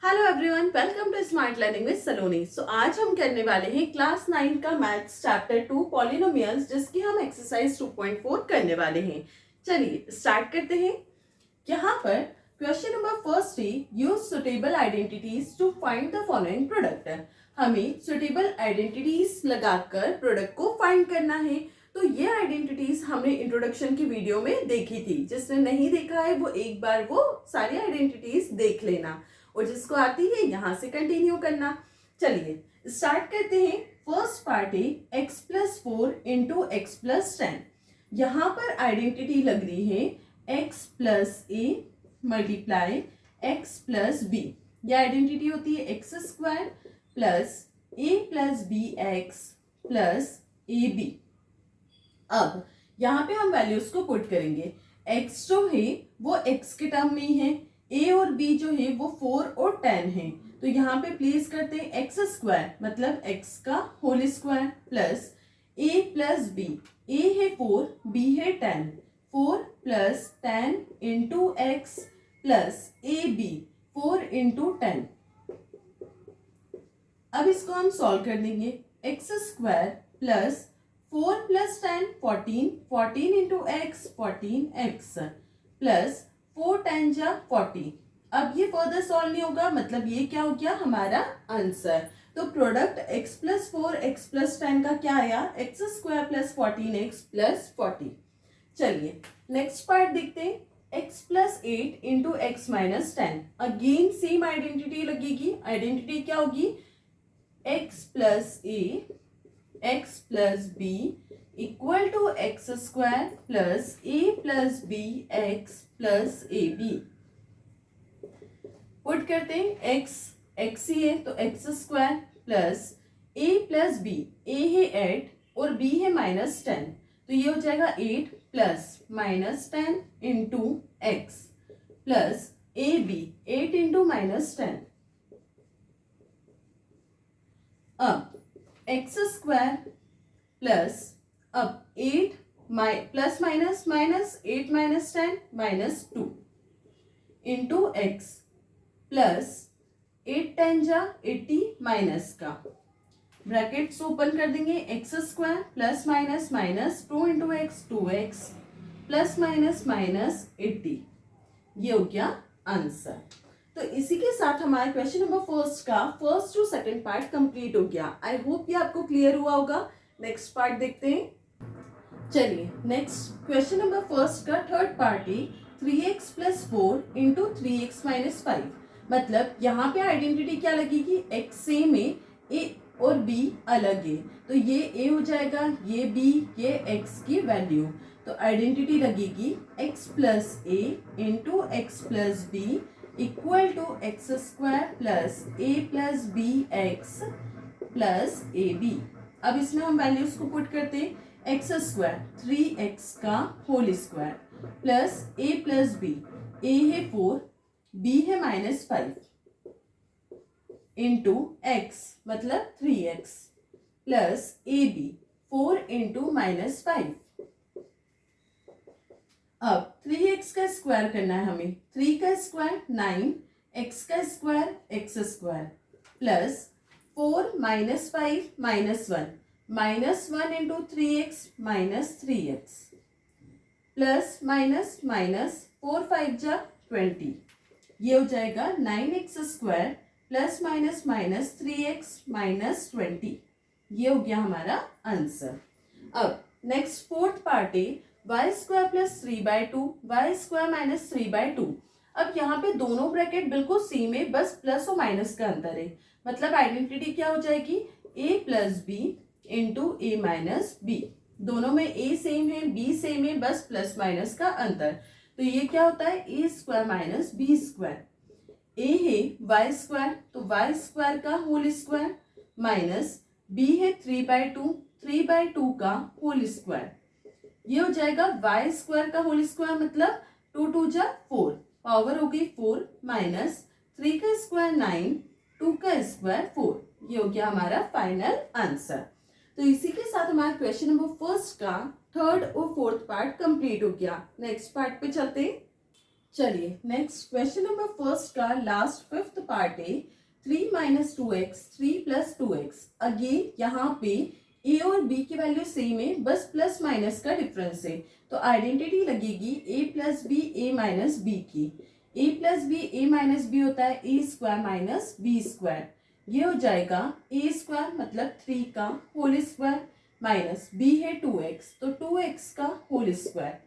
Hello everyone, welcome to smart learning with Saloni. So आज हम करने वाले हैं क्लास 9 का मैथ्स चैप्टर 2 पॉलिनोमियल्स, जिसकी हम एक्सरसाइज 2.4 करने वाले हैं। चलिए स्टार्ट करते हैं। यहाँ पर क्वेश्चन नंबर फर्स्ट है, use suitable identities to find the following product. हमें सुटेबल आइडेंटिटीज लगाकर प्रोडक्ट को फाइंड करना है। तो ये आइडेंटिटीज हमने इंट्रोडक्शन की वीडियो में देखी थी। जिसने नहीं देखा है वो एक बार वो सारी आइडेंटिटीज देख लेना, और जिसको आती है यहाँ से कंटिन्यू करना। चलिए स्टार्ट करते हैं। फर्स्ट पार्ट है x plus 4 into x plus 10। यहाँ पर आइडेंटिटी लग रही है x plus a multiply x plus b. यह आइडेंटिटी होती है x square plus a plus b x plus a b. अब यहाँ पे हम वैल्यूज को पुट करेंगे। x जो है वो x के टर्म में ही है, a और b जो है वो 4 और 10 है। तो यहाँ पे प्लेस करते हैं एक्स स्क्वायर मतलब x का whole square plus a plus b। a है 4, b है 10। 4 plus 10 into x plus a b 4 into 10। अब इसको हम सॉल्व कर देंगे। X square plus 4 plus 10 14, 14 into x 14x plus 4 10 जा 40। अब ये फर्दर सॉल्व नहीं होगा, मतलब ये क्या हो गया हमारा आंसर। तो product x plus 4 x plus 10 का क्या आया, x square plus 14x plus 40। चलिए नेक्स्ट पार्ट देखते हैं। x plus 8 into x minus 10। Again same identity लगेगी। आइडेंटिटी क्या होगी, x plus a x plus b equal to x square plus a plus b x plus a b. Put करते हैं x, x ही है तो x square plus a plus b. a है 8 और b है माइनस 10, तो ये हो जाएगा 8 plus minus 10 into x plus a b 8 into minus 10। अब एक्स स्क्वायर प्लस अब 8 plus minus minus 8 minus 10 minus 2 into x plus 8 10 जा 80 माइनस का ब्रैकेट्स ओपन कर देंगे। X square plus minus minus 2 into x 2x plus minus minus 80। ये हो गया answer. तो इसी के साथ हमारे क्वेश्चन नंबर फर्स्ट का first to second part complete हो गया। आई होप ये आपको क्लियर हुआ होगा। नेक्स्ट पार्ट देखते हैं। चलिए नेक्स्ट क्वेश्चन नंबर फर्स्ट का थर्ड पार्ट है 3x plus 4 into 3x minus 5। मतलब यहाँ पे आइडेंटिटी क्या लगेगी, x सेम है, a और b अलग है, तो ये a हो जाएगा, ये b, ये x की वैल्यू। तो आइडेंटिटी लगेगी x plus a into x plus b equal to x square plus a plus b x plus a b. अब इसमें हम वैल्यूज को पुट करते हैं। एक्स स्क्वायर 3x का whole square plus a plus b. A है 4, b है minus 5 into x मतलब 3x plus a b 4 into minus 5। अब 3x का स्क्वायर करना है हमें। 3 का स्क्वायर 9, x का square x square plus 4 minus 5 minus 1 minus 1 into 3x minus 3x plus minus minus 4 5 जा 20। ये हो जाएगा 9x square plus minus minus 3x minus 20। ये हो गया हमारा आंसर। अब नेक्स्ट फोर्थ पार्ट है y square plus 3/2 y square minus 3/2। अब यहाँ पे दोनों ब्रैकेट बिल्कुल सेम है, बस प्लस और माइनस का अंतर है। मतलब आइडेंटिटी क्या हो जाएगी, a plus b into a minus b. दोनों में a सेम है, b सेम है, बस प्लस माइनस का अंतर। तो ये क्या होता है, a square minus b square. a है वाई स्क्वायर तो वाई स्क्वायर का होल स्क्वायर माइनस b है 3/2, 3/2 का होल स्क्वायर। ये हो जाएगा वाई स्क्वायर का होल स्क्वायर मतलब 2 2 जा 4, पावर हो गई 4 माइनस 3 का स्क्वायर 9, 2 का स्क्वायर 4। ये हो गया हमारा फाइनल आंसर। तो इसी के साथ हमारा क्वेश्चन नंबर फर्स्ट का थर्ड और फोर्थ पार्ट कंप्लीट हो गया। नेक्स्ट पार्ट पे चलते हैं। चलिए नेक्स्ट क्वेश्चन नंबर फर्स्ट का लास्ट फिफ्थ पार्ट है 3 minus 2x 3 plus 2x। Again यहाँ पे a और b की वैल्यू सेम है, बस प्लस माइनस का डिफरेंस है। तो आइडेंटिटी लगेगी a plus b a minus b की। a plus b a minus b होता है a square minus b square. ये हो जाएगा a स्क्वायर मतलब 3 का होल स्क्वायर माइनस b है 2x तो 2x का होल स्क्वायर।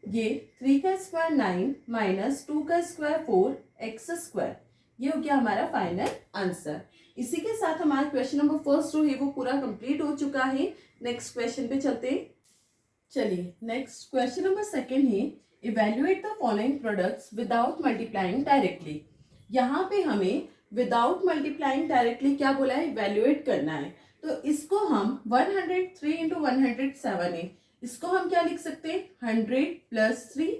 ये 3 का स्क्वायर 9 माइनस 2 का स्क्वायर 4 एक्स स्क्वायर। ये हो गया हमारा फाइनल आंसर। इसी के साथ हमारा क्वेश्चन नंबर फर्स्ट जो है वो पूरा कंप्लीट हो चुका है। नेक्स्ट क्वेश्चन पे चलते हैं। चलिए नेक्स्ट क्वेश्चन नंबर सेकंड है evaluate the following products without multiplying directly. यहाँ पे हमें विदाउट मल्टीप्लाइंग डायरेक्टली क्या बोला है, इवेल्युएट करना है। तो इसको हम 103 इंटू 107 है, इसको हम क्या लिख सकते हैं 100 प्लस 3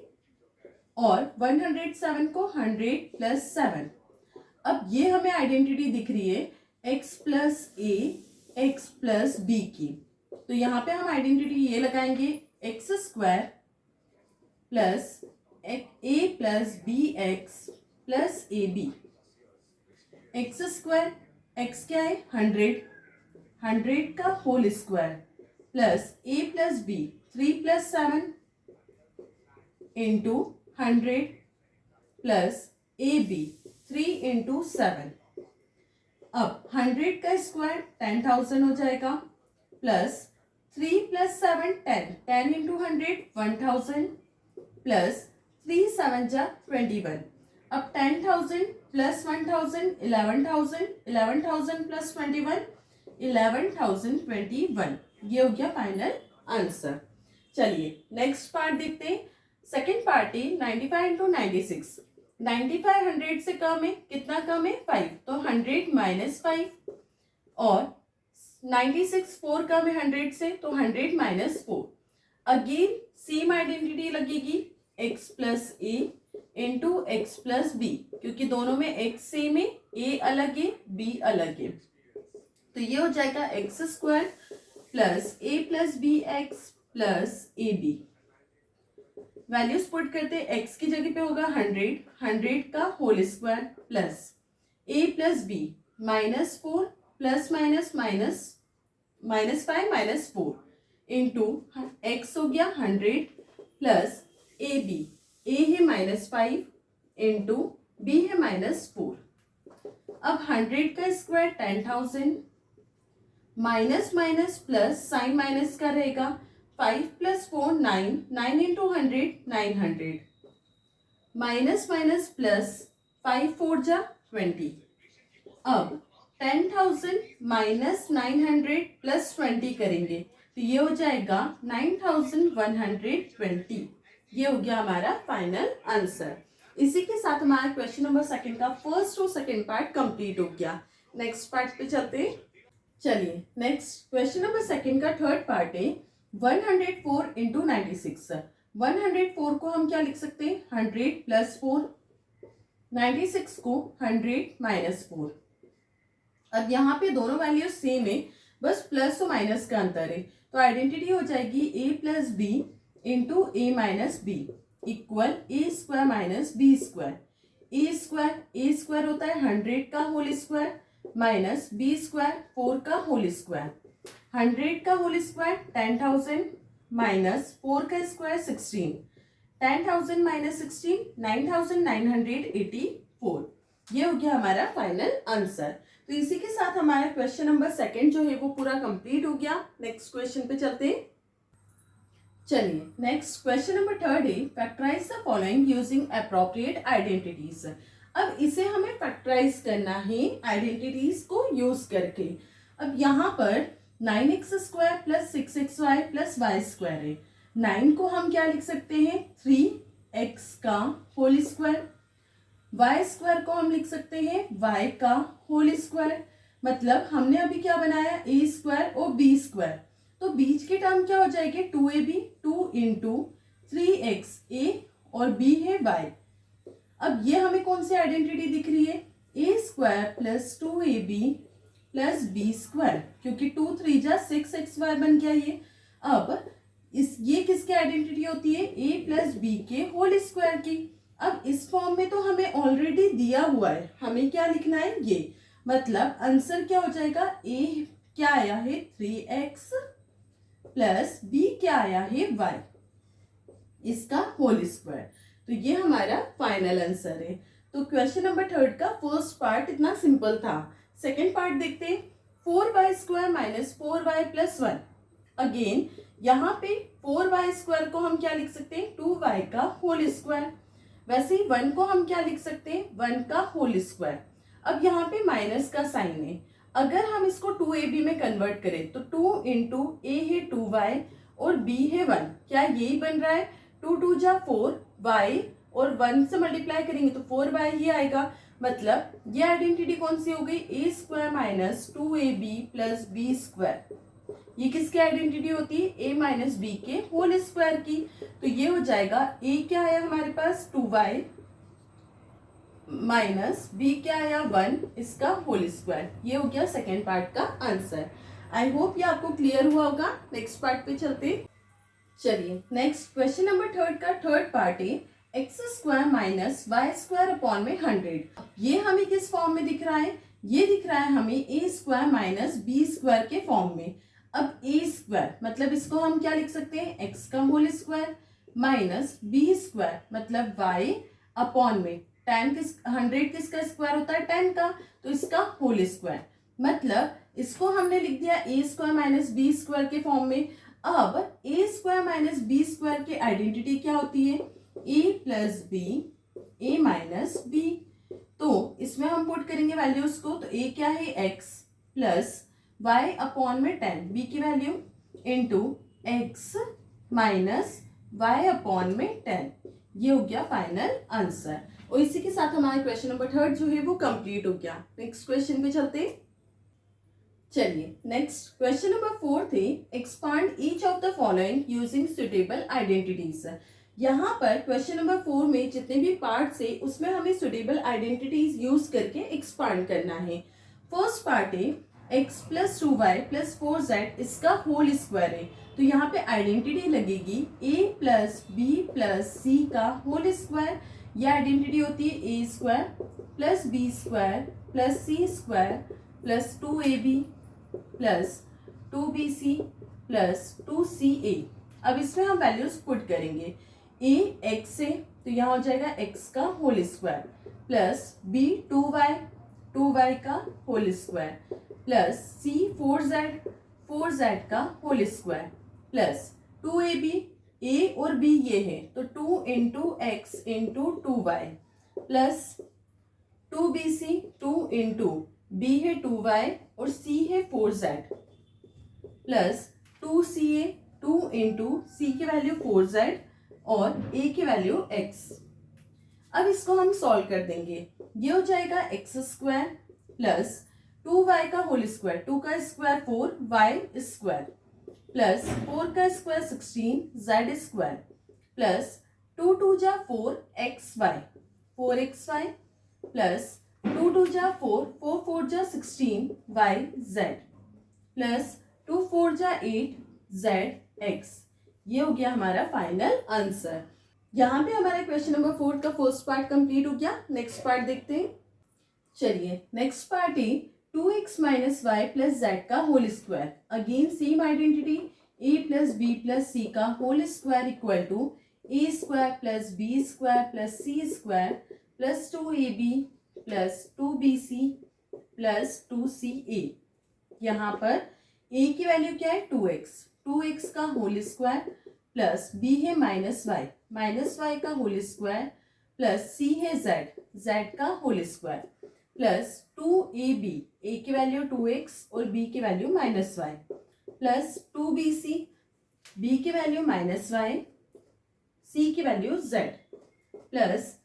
और 107 को 100 प्लस 7। अब ये हमें आइडेंटिटी दिख रही है x plus a x plus b की। तो यहाँ पे हम आइडेंटिटी ये लगाएंगे x square plus a plus b x plus a b. X square x क्या है 100 का whole square plus a plus b 3 plus 7 into 100 plus a b 3 into 7। अब 100 का स्क्वायर 10,000 हो जाएगा प्लस 3 प्लस 7 10 इंटू 100 1000 प्लस 3 7 जा 21। अब 10,000 प्लस 1,000 11,000 11,000 प्लस 21 11,021। ये हो गया फाइनल आंसर। चलिए नेक्स्ट पार्ट देखते हैं। सेकेंड पार्ट है 95 इंटू 96। 95 100 से कम है, कितना कम है 5 तो 100 माइनस 5 और 96 4 कम है 100 से तो 100 माइनस 4। अगेन सेम आइडेंटिटी लगेगी x plus a into x plus B, क्योंकि दोनों में x सेम है, a अलग है b अलग है। तो ये हो जाएगा x square plus a plus b x plus a b. Values put करते x की जगह पे होगा 100 का whole square plus a plus b minus 4 plus minus minus minus 5 minus 4 into x हो गया 100 प्लस ए बी, ए है minus 5 into b है माइनस 4। अब 100 का square 10,000 minus minus plus sign minus का रहेगा 5 plus 4 9 9 into 100 900 minus minus plus 5 4 जा 20। अब 10,000 माइनस 900 प्लस 20 करेंगे तो ये हो जाएगा 9,120। ये हो गया हमारा फाइनल आंसर। इसी के साथ हमारा क्वेश्चन नंबर सेकंड का फर्स्ट और सेकंड पार्ट कंप्लीट हो गया। नेक्स्ट पार्ट पे चलते हैं। चलिए नेक्स्ट क्वेश्चन नंबर सेकंड का थर्ड पार्ट है 104 इंटू 96। 104 को हम क्या लिख सकते हैं 100 प्लस 4, 96 को 100 माइनस 4। अब यहाँ पे दोनों वैल्यूज सेम है, बस प्लस और माइनस का अंतर है। तो आइडेंटिटी हो जाएगी a plus b into a minus b equal a square minus b square. A square होता है 100 का whole square minus b square 4 का होल स्क्वायर। 100 का होल स्क्वायर 10,000 माइनस 4 का स्क्वायर 16। 10,000 माइनस 16 9,984। ये हो गया हमारा फाइनल आंसर। तो इसी के साथ हमारा क्वेश्चन नंबर सेकंड जो है वो पूरा कंप्लीट हो गया। नेक्स्ट क्वेश्चन पे चलते हैं। चलिए नेक्स्ट क्वेश्चन नंबर थर्ड है factorise the following using appropriate identities. अब इसे हमें फैक्टराइज करना है आइडेंटिटीज को यूज करके। अब यहाँ पर 9x square plus 6xy plus y square है। 9 को हम क्या लिख सकते हैं 3x का होल स्क्वायर। वाई स्क्वायर को हम लिख सकते हैं y का होल स्क्वायर। मतलब हमने अभी क्या बनाया a स्क्वायर और b स्क्वायर, तो बीच के टर्म क्या हो जाएंगे 2ab 2 इंटू 3xa और b है y। अब ये हमें कौन सी आइडेंटिटी दिख रही है a square plus 2ab plus B square, क्योंकि 2 3 जा 6xy बन गया ये। अब ये किसकी आइडेंटिटी होती है a प्लस बी के होल स्क्वायर की। अब इस फॉर्म में तो हमें ऑलरेडी दिया हुआ है, हमें क्या लिखना है ये, मतलब आंसर क्या हो जाएगा, ए क्या आया है 3x प्लस बी क्या आया है y, इसका होल स्क्वायर। तो ये हमारा फाइनल आंसर है। तो क्वेश्चन नंबर 3 का फर्स्ट पार्ट इतना सिंपल था। सेकेंड पार्ट देखते हैं। 4y² minus 4y plus 1। Again यहाँ पे 4y² को हम क्या लिख सकते हैं, 2y का होल स्क्वायर। वैसे ही 1 को हम क्या लिख सकते हैं, 1 का होल स्क्वायर। अब यहाँ पे माइनस का साइन है, अगर हम इसको 2ab में कन्वर्ट करें तो 2 इंटू ए है 2y और b है 1, क्या यही बन रहा है, 2 2 जा 4 y और 1 से मल्टीप्लाई करेंगे तो 4y ही आएगा। मतलब ये आइडेंटिटी कौन सी हो गई, a² minus 2ab plus b²। ये किसकी आइडेंटिटी होती है, a माइनस बी के होल स्क्वायर की। तो ये हो जाएगा a क्या आया हमारे पास 2y माइनस b क्या आया 1, इसका होल स्क्वायर। ये हो गया सेकेंड पार्ट का आंसर। आई होप ये आपको क्लियर हुआ होगा। नेक्स्ट पार्ट पे चलते। चलिए नेक्स्ट क्वेश्चन नंबर 3 का थर्ड पार्ट है x² माइनस y² अपॉन में 100। ये हमें किस फॉर्म में दिख रहा है, ये दिख रहा है हमें a² माइनस b² के फॉर्म में। अब a² मतलब इसको हम क्या लिख सकते हैं, x का होल स्क्वायर माइनस b² मतलब y अपॉन में 100 किसका स्क्वायर होता है, 10 का, तो इसका होल स्क्वायर। मतलब इसको हमने लिख दिया a² माइनस b² के फॉर्म में। अब a² माइनस b² की आइडेंटिटी क्या होती है, a plus b a minus b. तो इसमें हम पुट करेंगे वैल्यूज को, तो a क्या है x प्लस y अपॉन में 10, b की value into x minus y upon में 10। ये हो गया फाइनल आंसर। और इसी के साथ हमारा क्वेश्चन नंबर 3 जो है वो कंप्लीट हो गया। नेक्स्ट क्वेश्चन पे चलते। चलिए नेक्स्ट क्वेश्चन नंबर 4 थे expand each of the following using suitable identities. यहाँ पर क्वेश्चन नंबर 4 में जितने भी पार्ट्स है उसमें हमें सुटेबल आइडेंटिटीज यूज करके एक्सपांड करना है। फर्स्ट पार्ट है x plus 2y plus 4z, इसका होल स्क्वायर है। तो यहाँ पे आइडेंटिटी लगेगी a plus B plus C का होल स्क्वायर। यह आइडेंटिटी होती है a² plus b² plus c² plus 2ab plus 2bc plus 2ca। अब इसमें हम वैल्यूज पुट करेंगे। a x है तो यहाँ हो जाएगा x का whole square plus b 2y का whole square plus c 4z का whole square plus 2ab, a और b ये है तो 2 into x into 2y plus 2bc 2 into b है 2y और c है 4z plus 2ca 2 into c की वैल्यू 4z और a की वैल्यू x। अब इसको हम सॉल्व कर देंगे। ये हो जाएगा x² प्लस 2y का होल स्क्वायर, 2 का स्क्वायर 4 y स्क्वायर प्लस 4 का स्क्वायर 16 z स्क्वायर प्लस 2 2 जा 4 xy 4xy प्लस 2 2 जा 4 4 4 जा 16 yz प्लस 2 4 जा 8 zx। ये हो गया हमारा फाइनल आंसर। यहाँ पे हमारा क्वेश्चन नंबर 4 का फर्स्ट पार्ट कंप्लीट हो गया। नेक्स्ट पार्ट देखते हैं। चलिए नेक्स्ट पार्ट है 2x minus Y plus Z का whole square. Again same identity a plus B plus C का whole square equal to a² plus b² plus c² plus 2ab plus 2bc plus 2ca। यहाँ पर a की value क्या है 2x का whole square plus b है minus y का whole square plus c है z का whole square plus 2ab, a की वैल्यू 2x और b की value minus Y plus 2bc, b की वैल्यू माइनस वाई, c की value z plus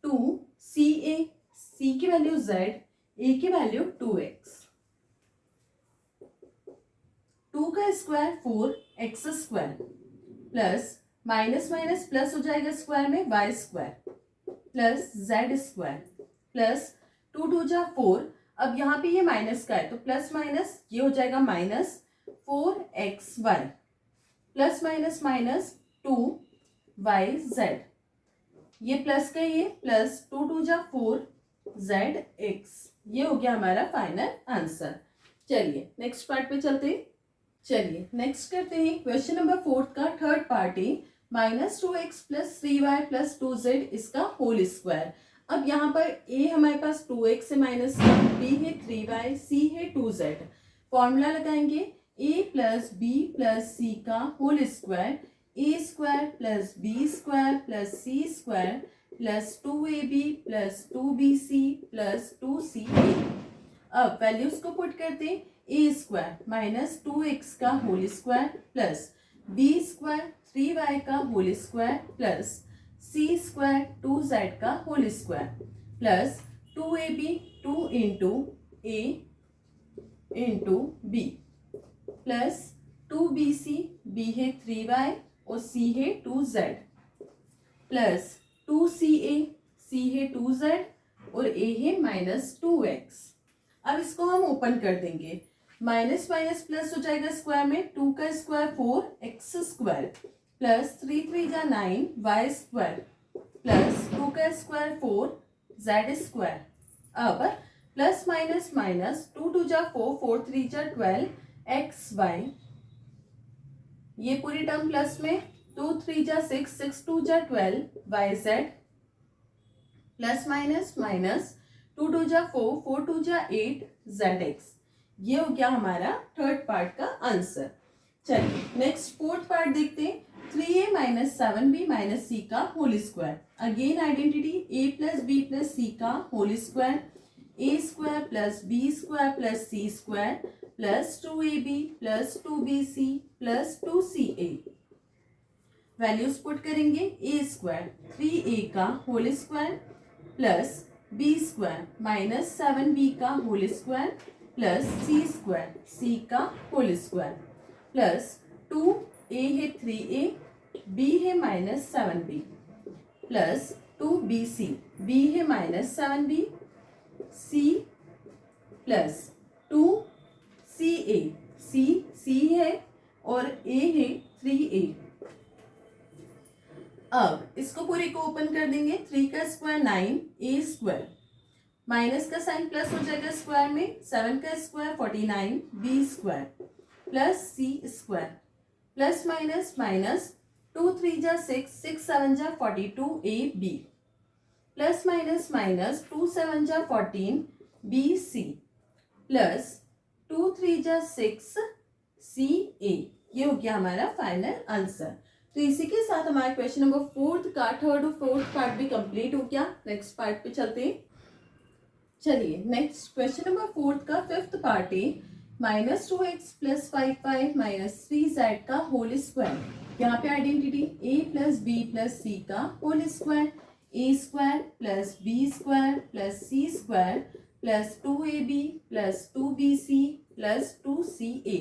2ca, c की वैल्यू z, a की value 2x। 2 का square 4x² plus minus minus plus हो जाएगा स्क्वायर में y² प्लस z² प्लस 2 2 जा 4। अब यहाँ पे ये माइनस का है तो प्लस माइनस ये हो जाएगा minus 4xy plus minus minus 2yz। ये प्लस का ये प्लस 2 2 जा 4 ZX, ये हो गया हमारा फाइनल आंसर। चलिए नेक्स्ट पार्ट पे चलते हैं। चलिए नेक्स्ट करते हैं क्वेश्चन नंबर 4 का थर्ड पार्ट है -2x plus 3y plus 2z इसका होल स्क्वायर। अब यहाँ पर a हमारे पास 2x से माइनस का, b है 3y, c है 2z। फॉर्मूला लगाएंगे a plus b plus c का whole square, a square plus b square plus c square plus 2ab plus 2bc plus 2ca। अब वैल्यूज को पुट करते हैं, ए स्क्वायर माइनस 2x का whole square plus B square 3y का whole square plus सी square 2z का whole square plus 2ab 2 into A into B plus 2bc, b है 3y और c है 2z प्लस 2ca, c है 2z और a है -2x। अब इसको हम ओपन कर देंगे, माइनस माइनस प्लस हो जाएगा स्क्वायर में, 2 का स्क्वायर 4x स्क्वायर प्लस 3 3 जा 9 y स्क्वायर प्लस 2 का स्क्वायर 4 z स्क्वायर। अब प्लस माइनस माइनस 2 2 जा 4 4 3 जा 12 xy, ये पूरी टर्म प्लस में 2 3 जा 6 6 2 जा 12 yz प्लस माइनस माइनस 2 2 जा 4 4 2 जा 8 zx। ये हो गया हमारा थर्ड पार्ट का आंसर। चलिए नेक्स्ट फोर्थ पार्ट देखते हैं, 3a minus 7b minus c का whole square. Again identity, a plus b plus c का whole square, a square plus b square plus c square plus 2ab plus 2bc plus 2ca। Values put करेंगे, a square 3a का whole square plus b square minus 7b का whole square plus c square c का whole square plus 2a है 3a, b है -7b plus 2bc, b है -7b, c plus 2ca, c है और a है 3a। अब इसको पूरे को ओपन कर देंगे, 3 का स्क्वायर 9, a स्क्वायर माइनस का साइन प्लस हो जाएगा स्क्वायर में, 7 का square 49 b square plus c square plus minus minus 2 3 जा 6 6 7 जा 42 a b plus minus minus 2 7 जा 14 b c प्लस 2 3 जा 6 c a। ये हो गया हमारा फाइनल आंसर। तो इसी के साथ हमारा क्वेश्चन नंबर 4 का थर्ड और फोर्थ पार्ट भी कंप्लीट हो गया। नेक्स्ट पार्ट पे चलते हैं। चलिए नेक्स्ट क्वेश्चन नंबर 4 का फिफ्थ पार्ट है -2x plus 5y minus 3z का होल स्क्वायर। यहाँ पे identity, a plus b plus c का whole square, a square plus b square plus c square plus 2ab plus 2bc plus 2ca।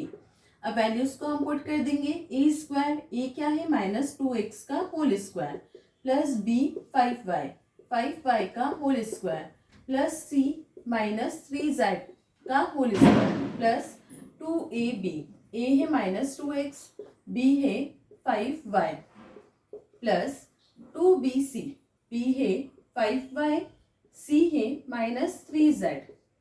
अब values को हम put कर देंगे, a square, a क्या है -2x का whole square plus b 5y का whole square plus c -3z का whole square plus 2ab, a है -2x, b है 5y प्लस 2bc, b है 5y, c है -3z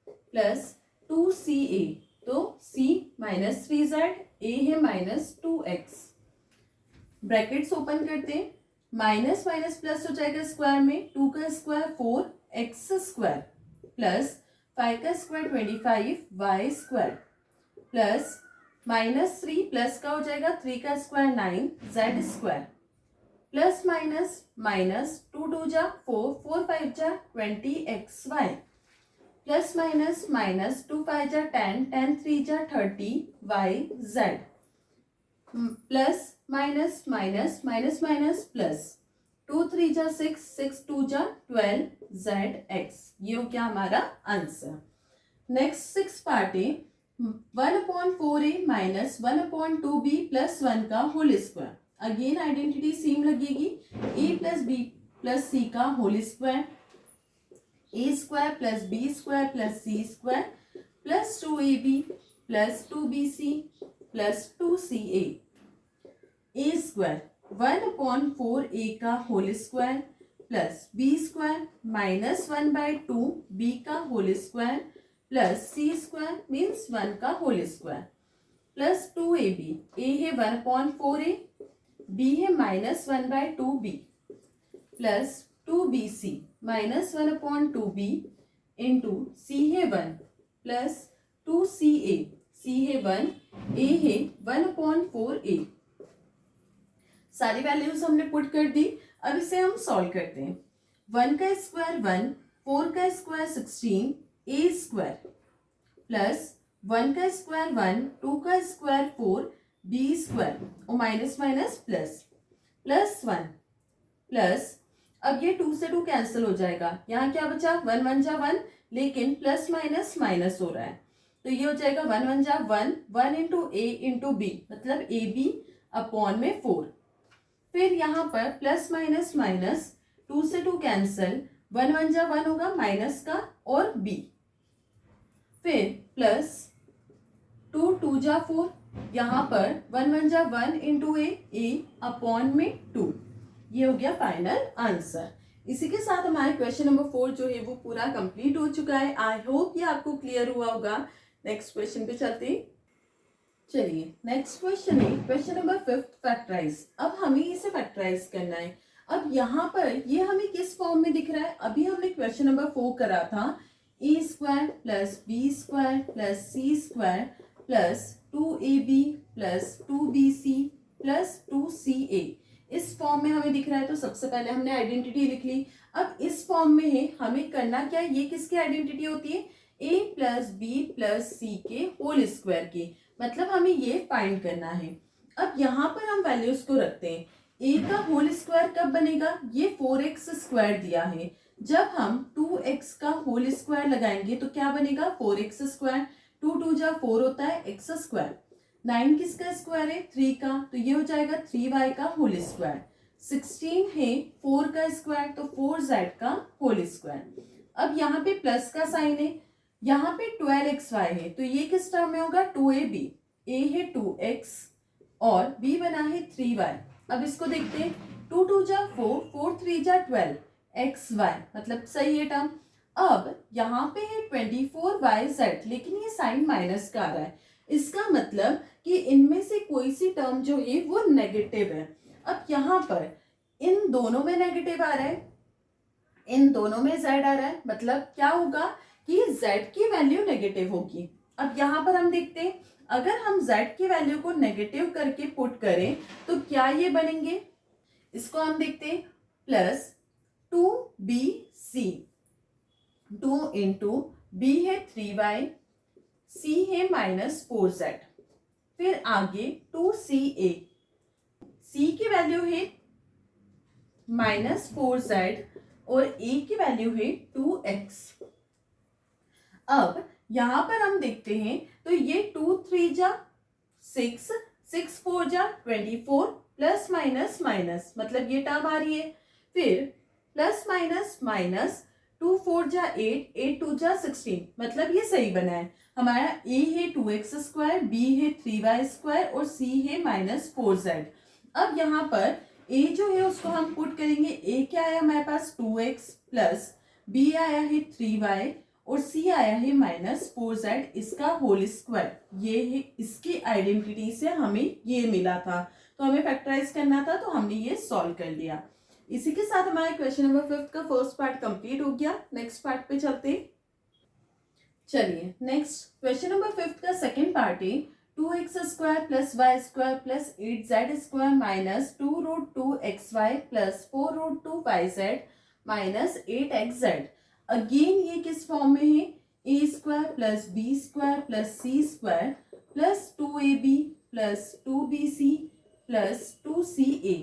प्लस 2ca, तो c -3z, a है -2x। ब्रैकेट्स ओपन करते हैं, माइनस माइनस प्लस हो जाएगा स्क्वायर में, 2 का स्क्वायर 4x स्क्वायर प्लस 5 का square 25y square plus -3 plus का हो जाएगा 3 का square 9z square plus minus minus 2 2 जा 4 4 5 जा 20xy प्लस माइनस माइनस 2 5 जा 10 10 3 जा 30yz plus minus minus minus minus plus 2 3 जा 6 6 2 जा 12zx। ये हो गया हमारा आंसर। नेक्स्ट सिक्स पार्ट है 1/4a माइनस 1/2b प्लस 1 का whole square. Again identity same लगेगी, a plus b plus c का whole square, a square plus b square plus c square plus 2ab plus 2bc plus 2ca। a square 1/4a का whole square plus B square minus 1/2 b का whole square plus सी square means 1 का whole square plus 2ab, ए है 1/4a, B है minus 1/2 B plus 2bc minus 1/2b into C है 1 plus 2ca, सी है 1, ए है 1/4a। सारी values हमने पुट कर दी। अब इसे हम सॉल्व करते हैं। 1 का स्क्वायर 1, 4 का स्क्वायर 16, ए स्क्वायर प्लस 1 का स्क्वायर 1, 2 का स्क्वायर 4, बी स्क्वायर और minus minus plus plus 1 plus, अब ये 2 से 2 कैंसिल हो जाएगा। यहाँ क्या बचा 1 1 जा 1, लेकिन प्लस माइनस माइनस हो रहा है तो ये हो जाएगा 1 1 जा 1, 1 इंटू ए इंटू बी मतलब ए बी अपॉन में 4। फिर यहाँ पर प्लस माइनस माइनस 2 से 2 कैंसिल, 1 1 जा 1 होगा माइनस का और बी, फिर प्लस 2 2 जा 4, यहाँ पर 1 1 जा 1 इंटू ए अपॉन में 2। ये हो गया फाइनल आंसर। इसी के साथ हमारे क्वेश्चन नंबर 4 जो है वो पूरा कंप्लीट हो चुका है। आई होप ये आपको क्लियर हुआ होगा। नेक्स्ट क्वेश्चन पे चलते हैं। चलिए नेक्स्ट क्वेश्चन है क्वेश्चन नंबर 5 फैक्टराइज। अब हमें इसे फैक्टराइज करना है। अब यहाँ पर ये हमें किस फॉर्म में दिख रहा है? अभी हमने क्वेश्चन नंबर 4 करा था A square plus B square plus C square plus 2ab plus 2bc plus 2ca। इस फॉर्म में हमें दिख रहा है तो सबसे पहले हमने आइडेंटिटी लिख ली। अब इस फॉर्म में है हमें करना क्या है, ये किसकी आइडेंटिटी होती है? a plus B plus c के होल स्क्वायर की, मतलब हमें ये फाइंड करना है। अब यहाँ पर हम वैल्यूज को रखते हैं। a का होल स्क्वायर कब बनेगा? ये 4x स्क्वायर दिया है। जब हम 2x का होल स्क्वायर लगाएंगे तो क्या बनेगा? 4x स्क्वायर, 2 2 जा 4 होता है x स्क्वायर, 9 किसका स्क्वायर है? 3 का, तो ये हो जाएगा 3y का होल स्क्वायर। 16 है 4 का स्क्वायर तो 4z का होल स्क्वायर। अब यहाँ पे प्लस का साइन है, यहाँ पे 12xy है तो ये किस टर्म में होगा? 2ab, a है 2x और b बना है 3y। अब इसको देखते हैं, 2 2 जा 4, 4 3 जा 12, xy मतलब सही है टर्म। अब यहाँ पे है 24yz, लेकिन ये साइन माइनस का आ रहा है, इसका मतलब कि इनमें से कोई सी टर्म जो है वो नेगेटिव है। अब यहाँ पर इन दोनों में नेगेटिव आ रहा है, इन दोनों में z आ रहा है, मतलब क्या होगा कि z की वैल्यू नेगेटिव होगी। अब यहाँ पर हम देखते हैं, अगर हम z की वैल्यू को नेगेटिव करके पुट करें तो क्या ये बनेंगे? इसको हम देखते हैं, प्लस 2bc, 2 इंटू b है 3y, c है माइनस 4z, फिर आगे 2ca, c की वैल्यू है माइनस 4z और a की वैल्यू है 2x। अब यहां पर हम देखते हैं तो ये 2 3 जा 6, 6 4 जा 24, प्लस माइनस माइनस मतलब ये टर्म आ रही है, फिर प्लस माइनस माइनस 2 4 जा 8, 8 2 जा 16 मतलब ये सही बना है। हमारा a है 2x स्क्वायर, b है 3y स्क्वायर और c है माइनस 4z। अब यहाँ पर a जो है उसको हम पुट करेंगे। a क्या आया हमारे पास? 2x प्लस b आया है 3y और c आया है माइनस 4z, इसका होल स्क्वायर। ये है इसकी आइडेंटिटी से हमें ये मिला था, तो हमें फैक्टराइज करना था तो हमने ये सॉल्व कर लिया। इसी के साथ हमारा क्वेश्चन नंबर 5 का फर्स्ट पार्ट कंप्लीट हो गया। नेक्स्ट पार्ट पे चलते हैं। चलिए नेक्स्ट क्वेश्चन नंबर 5 का सेकंड पार्ट है 2x square plus y square plus 8z square minus 2√2xy plus 4√2yz minus 8xz। Again ये किस फॉर्म में है? a square plus B square plus C square plus 2ab plus 2bc plus 2ca।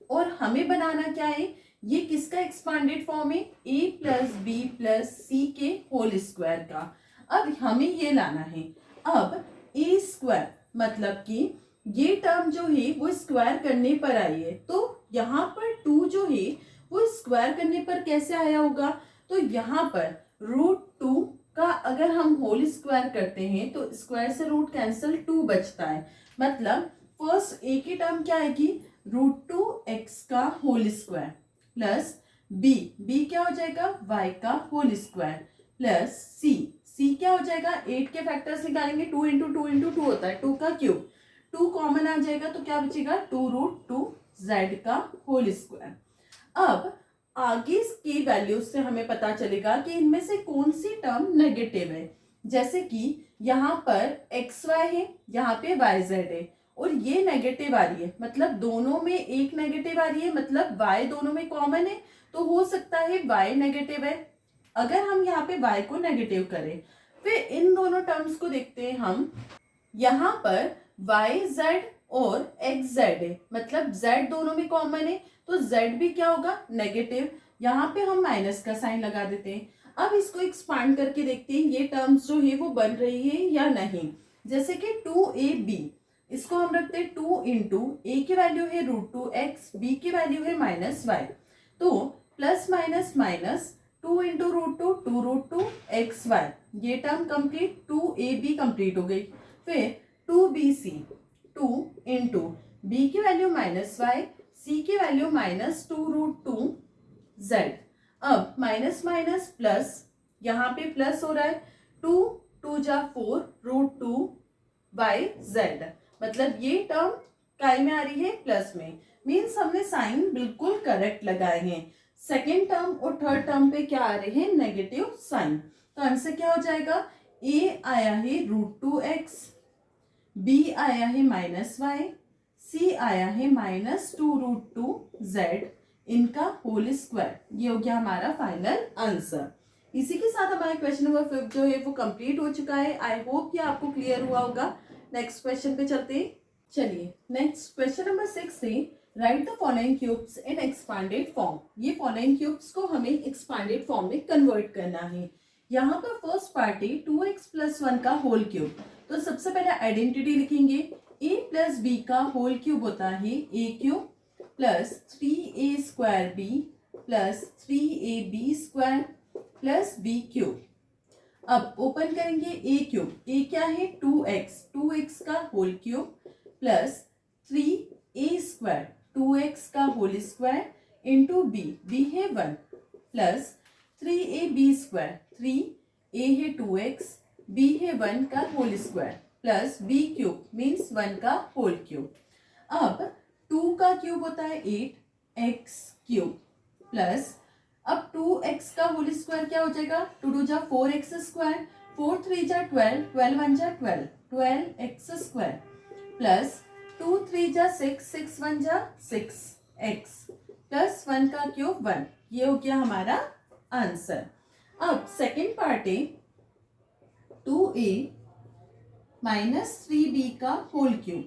और हमें बनाना क्या है? ये किसका एक्सपांडेड फॉर्म है? a plus B plus c के होल स्क्वायर का। अब हमें ये लाना है। अब a स्क्वायर मतलब कि ये टर्म जो है वो स्क्वायर करने पर आई है, तो यहाँ पर 2 जो है वो स्क्वायर करने पर कैसे आया होगा? तो यहाँ पर √2 का अगर हम होल स्क्वायर करते हैं तो स्क्वायर से रूट कैंसिल, 2 बचता है, मतलब फर्स्ट a की टर्म क्या आएगी? √2x का होल स्क्वायर प्लस बी क्या हो जाएगा y का होल स्क्वायर प्लस सी क्या हो जाएगा 8 के फैक्टर्स निकालेंगे 2 इंटू 2 इंटू 2 होता है 2 का क्यूब 2 कॉमन आ जाएगा तो क्या बचेगा 2√2 z का होल स्क्वायर। अब आगे की वैल्यूज से हमें पता चलेगा कि इनमें से कौन सी टर्म नेगेटिव है। जैसे कि यहाँ पर xy है, यहाँ पे yz है और ये नेगेटिव आ रही है, मतलब दोनों में एक नेगेटिव आ रही है, मतलब y दोनों में कॉमन है तो हो सकता है y नेगेटिव है। अगर हम यहाँ पे y को नेगेटिव करें फिर इन दोनों टर्म्स को देखते हैं हम। यहाँ पर yz और xz है, मतलब z दोनों में कॉमन है तो z भी क्या होगा नेगेटिव। यहाँ पे हम माइनस का साइन लगा देते हैं। अब इसको एक्सपांड करके देखते हैं ये टर्म्स जो है वो बन रही है या नहीं। जैसे कि 2ab, इसको हम रखते हैं 2 इंटू ए की वैल्यू है √2x, बी की वैल्यू है -y, तो plus minus minus 2 into √2 2√2xy, ये टर्म कंप्लीट 2ab कंप्लीट हो गई। फिर 2bc 2 इंटू बी की वैल्यू -y, सी की वैल्यू -2√2z। अब माइनस माइनस प्लस, यहाँ पे प्लस हो रहा है 2 2 जा 4 √2/z, मतलब ये टर्म काय में आ रही है प्लस में, मीन्स हमने साइन बिल्कुल करेक्ट लगाए हैं। सेकेंड टर्म और थर्ड टर्म पे क्या आ रहे हैं नेगेटिव साइन, तो आंसर क्या हो जाएगा ए आया है √2x, बी आया है -y, सी आया है -2√2z इनका होल स्क्वायर। ये हो गया हमारा फाइनल आंसर। इसी के साथ हमारा क्वेश्चन नंबर 5 जो है वो कंप्लीट हो चुका है। आई होप कि आपको क्लियर हुआ होगा। नेक्स्ट क्वेश्चन पे चलते हैं। चलिए नेक्स्ट क्वेश्चन नंबर 6 से right the following cubes in expanded form. ये फॉलोइंग क्यूब्स को हमें एक्सपांडेड फॉर्म में कन्वर्ट करना है। यहाँ पर फर्स्ट पार्ट है 2x + 1 का होल क्यूब। तो सबसे पहले आइडेंटिटी लिखेंगे, a + b का होल क्यूब होता है a³ plus 3a² b plus 3ab² plus b³। अब ओपन करेंगे a³, a क्या है 2x का whole cube plus 3a² 2x का होल स्क्वायर इंटू b है 1 प्लस 3ab², 3a है 2x, b है 1 का whole square plus b³ means 1 का होल क्यूब। अब 2 का क्यूब होता है 8x³ प्लस, अब 2x का होल स्क्वायर क्या हो जाएगा 2 2 जा 4x², 4 3 जा 12, 12 1 जा 12, 12x² प्लस 2 3 जा 6, 6 1 जा 6x प्लस 1 का क्यूब 1। ये हो गया हमारा आंसर। अब सेकेंड पार्ट है 2a - 3b का होल क्यूब।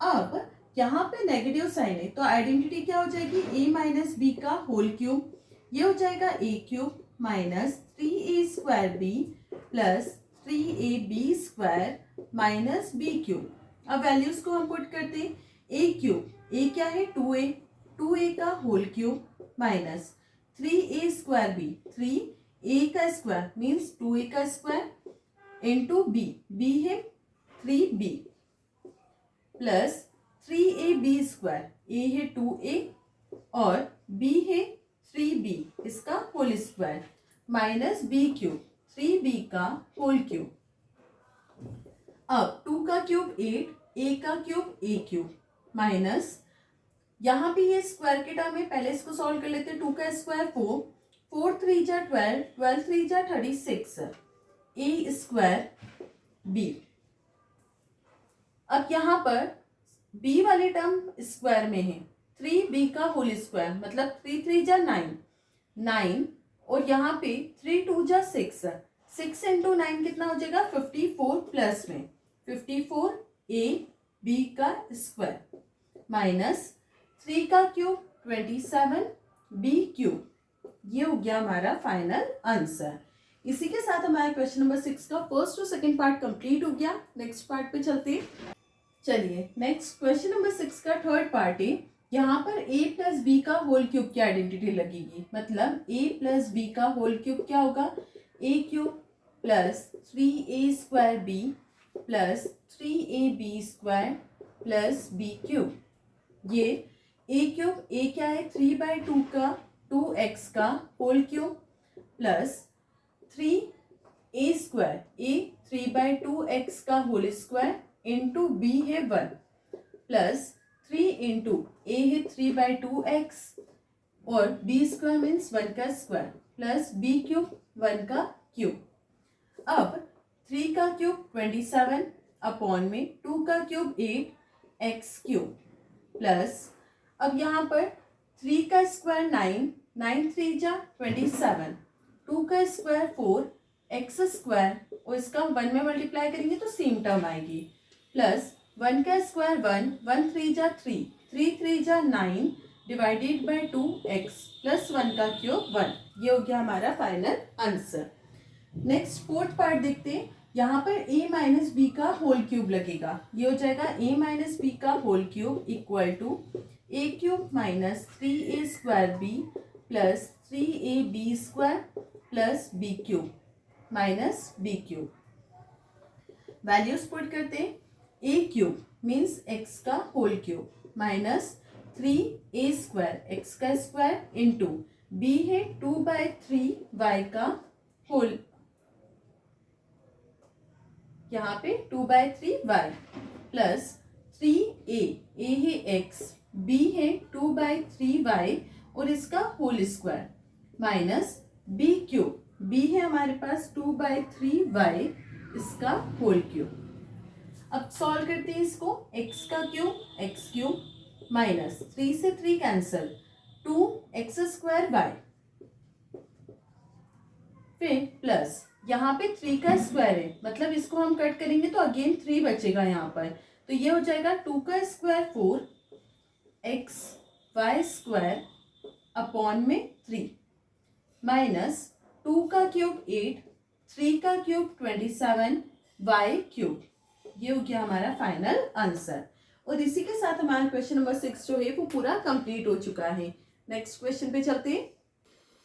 अब यहाँ पे नेगेटिव साइन है तो आइडेंटिटी क्या हो जाएगी a - b का होल क्यूब। ये हो जाएगा a³ minus 3a² plus 3ab² minus b³। अब वैल्यूज को हम पुट करते हैं, a³ a क्या है 2a का whole cube minus 3a² 3a का स्क्वायर मीन्स 2a का स्क्वायर इंटू b है 3b प्लस 3ab², a है 2a और b है 3b इसका whole square minus b³ 3b का होल क्यूब। अब 2 का क्यूब 8, a का क्यूब a³ माइनस, यहाँ पे ये स्क्वायर के टर्म है, पहले इसको सॉल्व कर लेते हैं। 2 का स्क्वायर 4, 4 3 जा 12, 12 3 जा 36, a² b। अब यहाँ पर b वाले टर्म स्क्वायर में है, 3b का होल स्क्वायर मतलब 3 3 जा 9, 9 और यहाँ पे 3 2 जा 6, 6 इंटू 9 कितना हो जाएगा 54 प्लस में 54 a b का स्क्वायर माइनस 3 का क्यूब 27 b³। ये हो गया हमारा फाइनल आंसर। इसी के साथ हमारा क्वेश्चन नंबर 6 का फर्स्ट और सेकंड पार्ट कंप्लीट हो गया। नेक्स्ट पार्ट पे चलते हैं। चलिए नेक्स्ट क्वेश्चन नंबर 6 का थर्ड पार्ट है। यहाँ पर a + b का होल क्यूब की आइडेंटिटी लगेगी, मतलब a + b का होल क्यूब क्या होगा a³ plus 3a² b plus 3ab² plus b³। ये a³ a क्या है 3/2 का 2x का whole cube plus 3a² a 3/2x का होल स्क्वायर इंटू b है 1 प्लस 3 इंटू a है 3/2x और b स्क्वायर मीन्स 1 का स्क्वायर प्लस b क्यूब 1 का क्यूब। अब 3 का क्यूब 27 अपॉन में 2 का क्यूब 8 x क्यूब प्लस अब यहाँ पर 3 का स्क्वायर 9 9 3 जा 27 2 का स्क्वायर 4 x स्क्वायर और इसका 1 में मल्टीप्लाई करेंगे तो सेम टर्म आएगी प्लस 1 का स्क्वायर 1 1 3 जा 3 3 3 जा 9 डिवाइडेड बाय 2x प्लस 1 का क्यूब 1। ये हो गया हमारा final answer. Next fourth part देखते हैं। यहाँ पर a माइनस बी का होल क्यूब लगेगा। ये हो जाएगा a माइनस बी का whole cube equal to a cube minus 3a² b plus 3ab square plus b cube minus b cube. Values put करते हैं। a क्यूब मीन्स x का whole cube minus 3a² x का square into b है 2/3 y का whole, यहाँ पे 2/3 y plus 3a a है x b है 2/3 y और इसका whole square minus b cube b है हमारे पास 2/3 y इसका होल क्यूब। अब सॉल्व करते हैं इसको। x का क्यूब x क्यूब माइनस 3 से 3 कैंसल 2x² y फिर प्लस यहाँ पे 3 का स्क्वायर है मतलब इसको हम कट करेंगे तो अगेन 3 बचेगा यहाँ पर तो ये हो जाएगा 2 का square 4 x y square upon में 3 माइनस 2 का क्यूब 8 3 का क्यूब 27 y क्यूब। ये हो गया हमारा फाइनल आंसर। और इसी के साथ हमारा क्वेश्चन नंबर 6 जो है वो पूरा कंप्लीट हो चुका है। नेक्स्ट क्वेश्चन पे चलते हैं।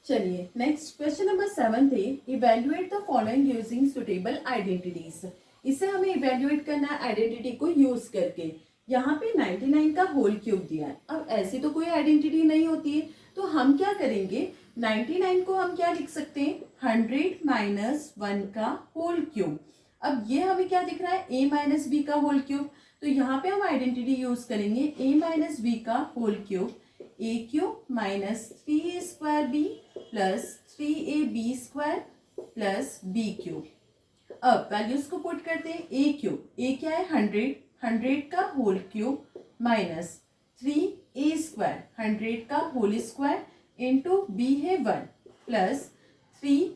चलिए नेक्स्ट क्वेश्चन नंबर 7 है evaluate the following using suitable identities. इसे हमें इवेल्युएट करना है आइडेंटिटी को यूज करके। यहाँ पे 99 का होल क्यूब दिया है। अब ऐसी तो कोई आइडेंटिटी नहीं होती है तो हम क्या करेंगे 99 को हम क्या लिख सकते हैं 100 माइनस 1 का होल क्यूब। अब ये हमें क्या दिख रहा है a माइनस बी का होल क्यूब तो यहाँ पे हम आइडेंटिटी यूज करेंगे a माइनस बी का whole cube a cube minus 3a² b plus 3ab square plus b cube. अब वैल्यूज को पुट करते हैं। a क्यूब a क्या है 100 का होल क्यूब माइनस 3a² 100 का होल स्क्वायर इंटू b है 1 plus 3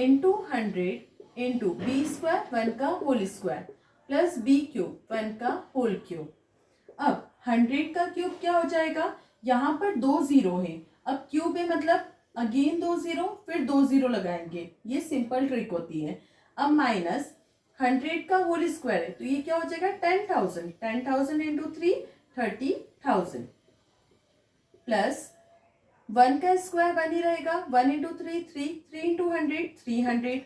into 100 into b square 1 का whole square plus b cube 1 का होल क्यूब। अब 100 का क्यूब क्या हो जाएगा यहाँ पर 2 0 है। अब क्यूब है मतलब अगेन 2 0 फिर 2 0 लगाएंगे। ये सिंपल ट्रिक होती है। अब माइनस 100 का होल स्क्वायर है तो ये क्या हो जाएगा 10,000 10,000 इंटू 3 30,000 प्लस 1 का स्क्वायर 1 ही रहेगा 1 इंटू 3 3 इंटू 100 300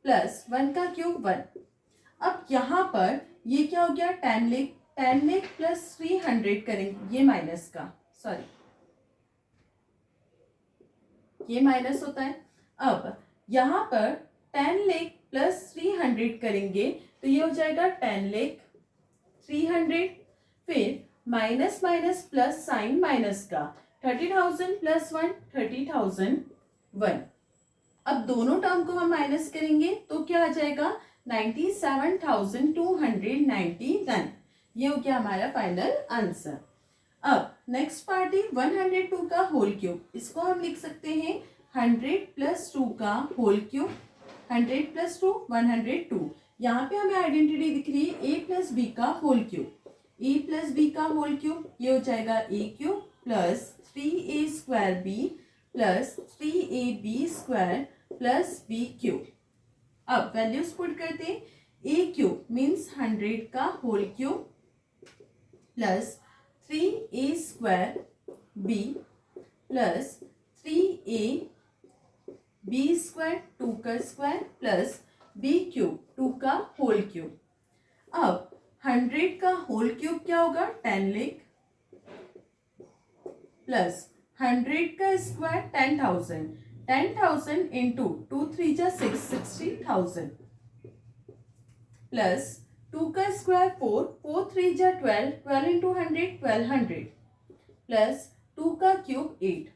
प्लस 1 का क्यूब 1। अब यहाँ पर ये क्या हो गया 10 लाख प्लस 300 करेंगे। ये माइनस का सॉरी ये माइनस होता है। अब यहाँ पर 10 लाख प्लस 300 करेंगे तो ये हो जाएगा 10 लाख 300 फिर minus minus plus sign minus का 30,000 प्लस 1 30,001। अब दोनों टर्म को हम माइनस करेंगे तो क्या आ जाएगा 97,299। ये हो गया हमारा फाइनल आंसर। अब नेक्स्ट पार्ट है 102 का होल क्यूब। इसको हम लिख सकते हैं 100 प्लस 2 का होल क्यूब 100 प्लस 2 102। यहाँ पे हमें आइडेंटिटी दिख रही है a प्लस बी का whole cube a plus b का होल क्यूब। ये हो जाएगा a cube plus 3a² b plus 3ab square plus b cube. अब वैल्यूज पुट करते हैं। a क्यूब मीन्स 100 का whole cube plus 3a² b plus 3ab square 2 का square plus b cube 2 का होल क्यूब। अब 100 का होल क्यूब क्या होगा 10 लाख प्लस 100 का स्क्वायर 10,000, 10,000 इंटू 2 3 जा 6, 60,000 प्लस 2 का स्क्वायर 4, 4 3 जा 12, 12 इंटू 100, 1200 प्लस 2 का क्यूब 8।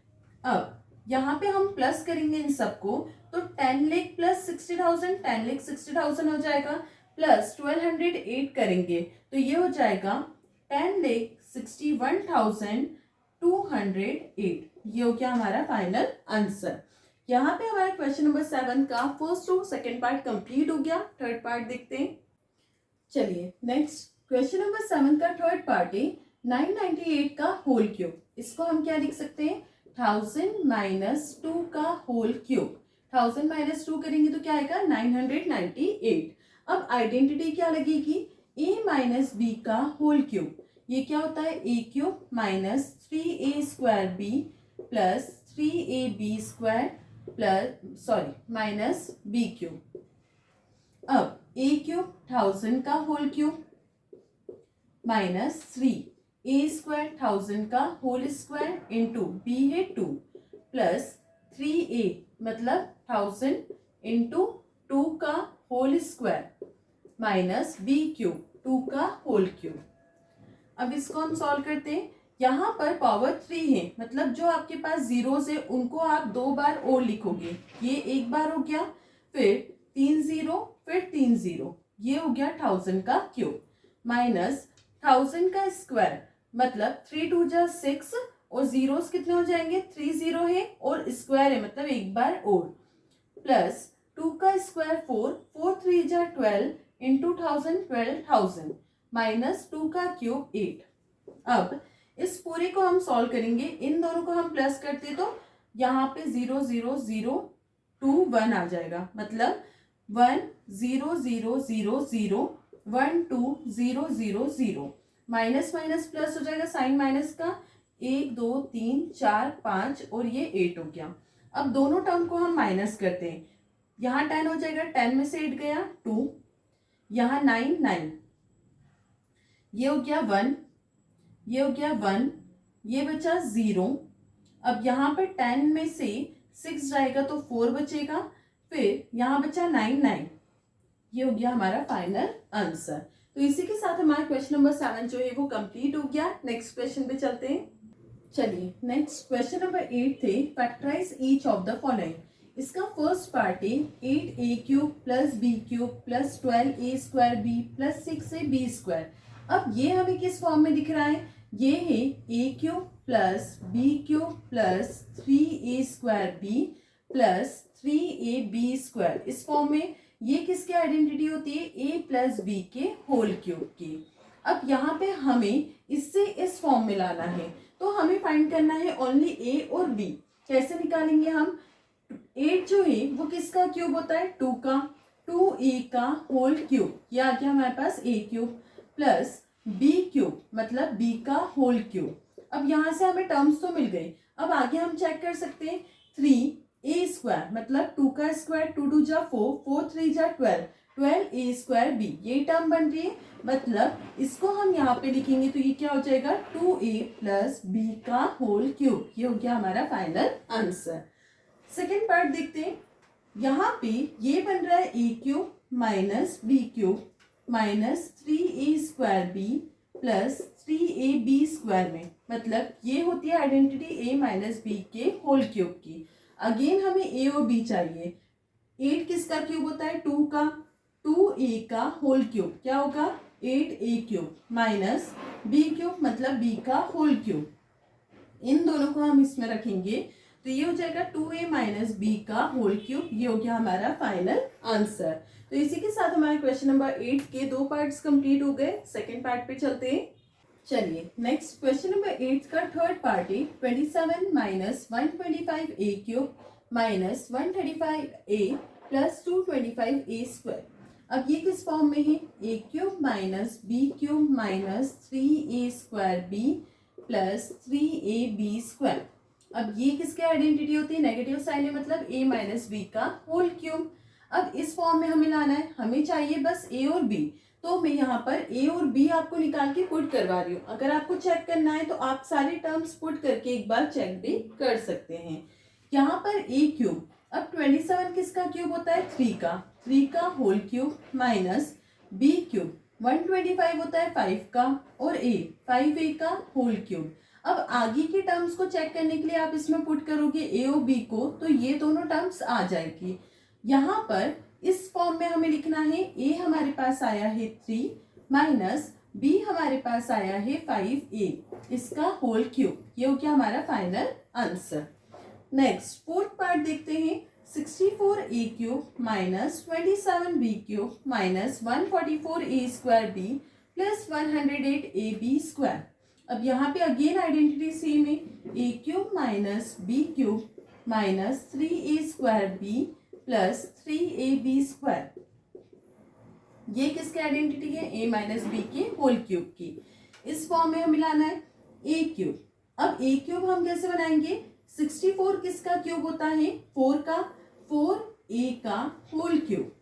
अब यहाँ पे हम प्लस करेंगे इन सबको, तो 10 लाख प्लस 60,000, 10 लाख 60,000 हो जाएगा, प्लस 1208 करेंगे तो ये हो जाएगा 10,61,208। ये हो गया हमारा फाइनल आंसर। यहाँ पे हमारा क्वेश्चन नंबर 7 का फर्स्ट और सेकेंड पार्ट कंप्लीट हो गया। थर्ड पार्ट देखते हैं। चलिए नेक्स्ट क्वेश्चन नंबर 7 का थर्ड पार्ट है 998 का होल क्यूब। इसको हम क्या लिख सकते हैं, 1000 माइनस 2 का होल क्यूब। 1000 माइनस 2 करेंगे तो क्या आएगा 998। अब आइडेंटिटी क्या लगेगी, a माइनस बी का होल क्यूब। ये क्या होता है, a cube minus 3a square b plus 3ab square plus minus b cube. अब a क्यूब 1000 का whole cube minus 3a square 1000 का होल स्क्वायर इंटू b है 2 प्लस 3a मतलब 1000 इंटू 2 का whole square minus b cube 2 का whole cube. अब इसको हम सॉल्व करते हैं। यहाँ पर पावर 3 है, मतलब जो आपके पास जीरोस है उनको आप 2 बार और लिखोगे। ये एक बार हो गया, फिर 3 0, फिर 3 0, ये हो गया 1000 का क्यूब माइनस 1000 का स्क्वायर मतलब 3 2 जा 6 और जीरोस कितने हो जाएंगे, 3 0 है और स्क्वायर है मतलब एक बार और, प्लस 2 का स्क्वायर 4, 4 3 जा 12 इंटू 1000, 12,000 माइनस 2 का क्यूब 8। अब इस पूरे को हम सॉल्व करेंगे, इन दोनों को हम प्लस करते तो यहाँ पे 0 0 0 2 1 आ जाएगा, मतलब 1 0 0 0 0 1 2 0 0 0 माइनस माइनस प्लस हो जाएगा, साइन माइनस का 1 2 3 4 5 और ये 8 हो गया। अब दोनों टर्म को हम माइनस करते हैं, यहाँ 10 हो जाएगा, 10 में से 8 गया 2, यहाँ 9 9, ये हो गया 1, ये हो गया 1, ये बचा 0। अब यहाँ पर 10 में से 6 जाएगा तो 4 बचेगा, फिर यहाँ बचा 9 9, ये हो गया हमारा फाइनल आंसर। तो इसी के साथ हमारा क्वेश्चन नंबर 7 जो है वो कंप्लीट हो गया। नेक्स्ट क्वेश्चन पे चलते हैं। चलिए नेक्स्ट क्वेश्चन नंबर 8 थे, factorise each of the following. इसका फर्स्ट पार्ट है 8a cube plus b cube plus 12a square b plus 6ab square. अब ये हमें किस फॉर्म में दिख रहा है, ये है a cube plus b cube plus 3a square b plus 3ab square. इस फॉर्म में ये किसकी आइडेंटिटी होती है, a प्लस b के होल क्यूब की। अब यहाँ पे हमें इससे इस फॉर्म में लाना है, तो हमें फाइंड करना है ओनली a और b। कैसे निकालेंगे हम, 8 जो है वो किसका क्यूब होता है, 2 का, 2a का होल क्यूब, ये आ गया हमारे पास a cube plus b cube मतलब b का होल क्यूब। अब यहाँ से हमें टर्म्स तो मिल गए, अब आगे हम चेक कर सकते हैं 3a स्क्वायर मतलब 2 का स्क्वायर 2 2 जा 4, 4 3 जा 12, 12a स्क्वायर b, ये टर्म बन रही है, मतलब इसको हम यहाँ पे लिखेंगे तो ये क्या हो जाएगा 2a प्लस b का होल क्यूब। ये हो गया हमारा फाइनल आंसर। सेकेंड पार्ट देखते हैं। यहाँ पे ये बन रहा है a cube minus b cube minus 3a square b plus 3ab square में, मतलब ये होती है आइडेंटिटी a माइनस b के होल क्यूब की। अगेन हमें a और b चाहिए। 8 किसका क्यूब होता है, 2 का, 2a का होल क्यूब क्या होगा 8a cube minus b cube मतलब b का होल क्यूब। इन दोनों को हम इसमें रखेंगे तो ये हो जाएगा 2a माइनस b का होल क्यूब। ये हो गया हमारा फाइनल आंसर। तो इसी के साथ हमारे क्वेश्चन नंबर 8 के 2 पार्ट्स कंप्लीट हो गए। सेकंड पार्ट पे चलते हैं। चलिए नेक्स्ट क्वेश्चन नंबर 8 का थर्ड पार्ट है 27 minus 125a cube minus 135a plus 225a square. अब ये किस फॉर्म में है, a cube minus b cube minus 3a square b plus 3ab square. अब ये किसकी आइडेंटिटी होती है, नेगेटिव साइन है मतलब a माइनस b का होल क्यूब। अब इस फॉर्म में हमें लाना है, हमें चाहिए बस a और b, तो मैं यहाँ पर ए और बी आपको निकाल के पुट करवा रही हूँ। अगर आपको चेक करना है तो आप सारे टर्म्स पुट करके एक बार चेक भी कर सकते हैं। यहाँ पर ए क्यूब, अब 27 किसका क्यूब होता है? 3 का whole cube minus b cube 125 होता है 5 का, और ए 5a का होल क्यूब। अब आगे के टर्म्स को चेक करने के लिए आप इसमें पुट करोगे ए और बी को, तो ये दोनों टर्म्स आ जाएगी। यहाँ पर इस फॉर्म में हमें लिखना है ए हमारे पास आया है 3 माइनस बी हमारे पास आया है 5a, इसका होल क्यूब। ये हो गया हमारा final answer. Next fourth part देखते हैं। 64a cube minus 27b cube minus 144a square b plus 108ab square. अब यहाँ पे अगेन आइडेंटिटी सेम है, a cube minus b cube minus 3a square b plus 3ab square. ये किसकी identity है? a minus b के whole cube की। इस फॉर्म में हमें लाना है a क्यूब। अब a क्यूब हम कैसे बनाएंगे? 64 किसका क्यूब होता है? 4 का, 4a का whole cube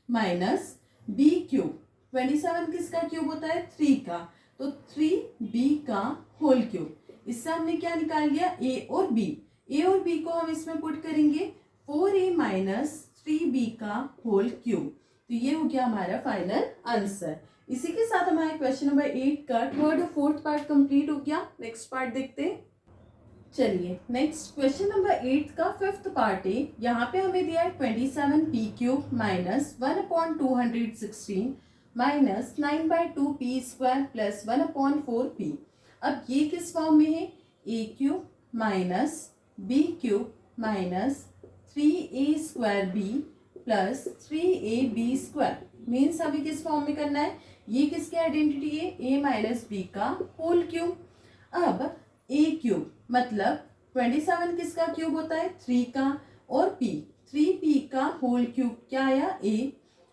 minus b cube 27 किसका क्यूब होता है? 3 का, तो 3b का होल क्यूब। इससे हमने क्या निकाल लिया? a और b। a और b को हम इसमें पुट करेंगे 4a माइनस 3b का होल क्यूब। तो ये हो गया हमारा फाइनल आंसर। इसी के साथ हमारे क्वेश्चन नंबर 8 का थर्ड और फोर्थ पार्ट कंप्लीट हो गया। नेक्स्ट पार्ट देखते हैं। चलिए नेक्स्ट क्वेश्चन नंबर 8 का फिफ्थ पार्ट है। यहाँ पे हमें दिया है 27p cube minus 1/216 minus 9/2p square plus 1/4p। अब ये किस फॉर्म में है? a cube minus b cube minus 3a square b plus 3ab square. Means अभी किस फॉर्म में करना है? ये किसकी आइडेंटिटी है? a माइनस बी का होल क्यूब। अब a क्यूब मतलब 27 किसका क्यूब होता है? 3 का, और p 3p का होल क्यूब क्या आया? a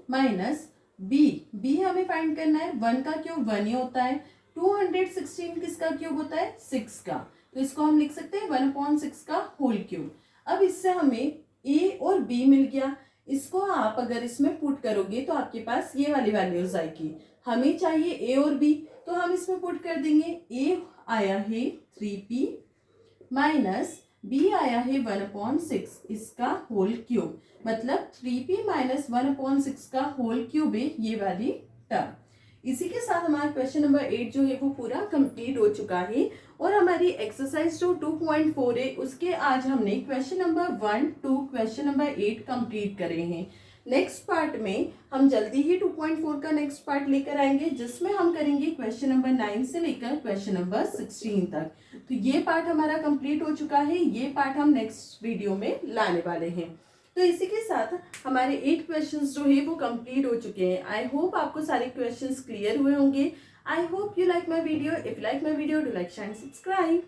माइनस b हमें फाइंड करना है। 1 का क्यूब 1 ही होता है। 216 किसका क्यूब होता है? 6 का, तो इसको हम लिख सकते हैं 1/6 का होल क्यूब। अब इससे हमें a और b मिल गया। इसको आप अगर इसमें पुट करोगे तो आपके पास ये वाली वैल्यूज आएगी। हमें चाहिए a और b, तो हम इसमें पुट कर देंगे। a आया है 3p माइनस b आया है 1/6 इसका होल क्यूब, मतलब 3p माइनस 1/6 का होल क्यूब है ये वाली टर्म। इसी के साथ हमारा क्वेश्चन नंबर 8 जो है वो पूरा कंप्लीट हो चुका है। और हमारी एक्सरसाइज जो 2.4 है उसके आज हमने question number 1 to question number 8 complete करे हैं। नेक्स्ट पार्ट में हम जल्दी ही 2.4 का नेक्स्ट पार्ट लेकर आएंगे, जिसमें हम करेंगे क्वेश्चन नंबर 9 से लेकर क्वेश्चन नंबर 16 तक। तो ये पार्ट हमारा कंप्लीट हो चुका है। ये पार्ट हम नेक्स्ट वीडियो में लाने वाले हैं। तो इसी के साथ हमारे 8 क्वेश्चंस जो है वो कंप्लीट हो चुके हैं। आई होप आपको सारे क्वेश्चंस क्लियर हुए होंगे। I hope you like my video. If you like my video, do like, share and subscribe.